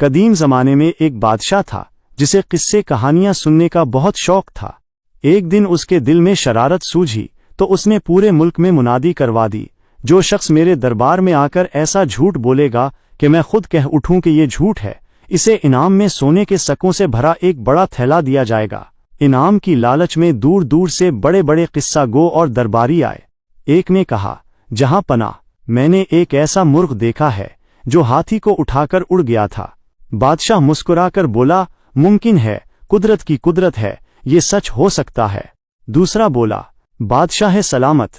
قدیم زمانے میں ایک بادشاہ تھا جسے قصے کہانیاں سننے کا بہت شوق تھا۔ ایک دن اس کے دل میں شرارت سوجھی تو اس نے پورے ملک میں منادی کروا دی، جو شخص میرے دربار میں آ کر ایسا جھوٹ بولے گا کہ میں خود کہہ اٹھوں کہ یہ جھوٹ ہے، اسے انعام میں سونے کے سکوں سے بھرا ایک بڑا تھیلا دیا جائے گا۔ انعام کی لالچ میں دور دور سے بڑے بڑے قصہ گو اور درباری آئے۔ ایک نے کہا، جہاں پناہ، میں نے ایک ایسا مرغ دیکھا ہے جو ہاتھی کو اٹھا کر اڑ گیا تھا۔ بادشاہ مسکرا کر بولا، ممکن ہے، قدرت کی قدرت ہے، یہ سچ ہو سکتا ہے۔ دوسرا بولا، بادشاہ سلامت،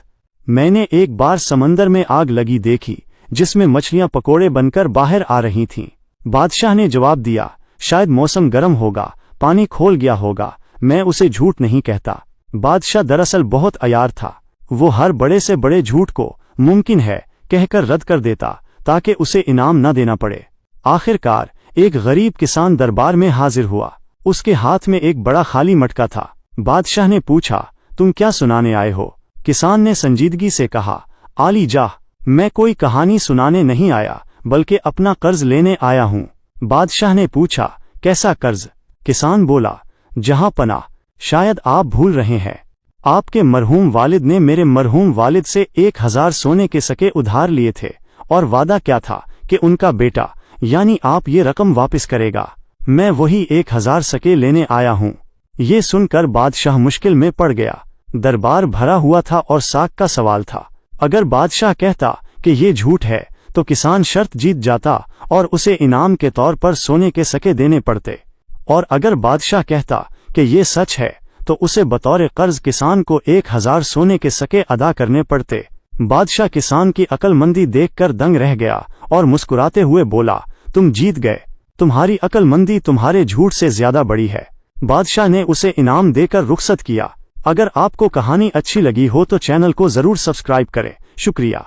میں نے ایک بار سمندر میں آگ لگی دیکھی جس میں مچھلیاں پکوڑے بن کر باہر آ رہی تھیں۔ بادشاہ نے جواب دیا، شاید موسم گرم ہوگا، پانی کھول گیا ہوگا، میں اسے جھوٹ نہیں کہتا۔ بادشاہ دراصل بہت عیار تھا، وہ ہر بڑے سے بڑے جھوٹ کو ممکن ہے کہہ کر رد کر دیتا تاکہ اسے انعام نہ دینا پڑے۔ آخر کار ایک غریب کسان دربار میں حاضر ہوا، اس کے ہاتھ میں ایک بڑا خالی مٹکا تھا۔ بادشاہ نے پوچھا، تم کیا سنانے آئے ہو؟ کسان نے سنجیدگی سے کہا، عالی جاہ، میں کوئی کہانی سنانے نہیں آیا بلکہ اپنا قرض لینے آیا ہوں۔ بادشاہ نے پوچھا، کیسا قرض؟ کسان بولا، جہاں پناہ، شاید آپ بھول رہے ہیں، آپ کے مرحوم والد نے میرے مرحوم والد سے 1000 سونے کے سکے ادھار لیے تھے اور وعدہ کیا تھا کہ ان کا بیٹا یعنی آپ یہ رقم واپس کرے گا۔ میں وہی 1000 سکے لینے آیا ہوں۔ یہ سن کر بادشاہ مشکل میں پڑ گیا۔ دربار بھرا ہوا تھا اور ساکھ کا سوال تھا۔ اگر بادشاہ کہتا کہ یہ جھوٹ ہے تو کسان شرط جیت جاتا اور اسے انعام کے طور پر سونے کے سکے دینے پڑتے، اور اگر بادشاہ کہتا کہ یہ سچ ہے تو اسے بطور قرض کسان کو 1000 سونے کے سکے ادا کرنے پڑتے۔ بادشاہ کسان کی عقل مندی دیکھ کر دنگ رہ گیا اور مسکراتے ہوئے بولا، تم جیت گئے، تمہاری عقل مندی تمہارے جھوٹ سے زیادہ بڑی ہے۔ بادشاہ نے اسے انعام دے کر رخصت کیا۔ اگر آپ کو کہانی اچھی لگی ہو تو چینل کو ضرور سبسکرائب کریں۔ شکریہ۔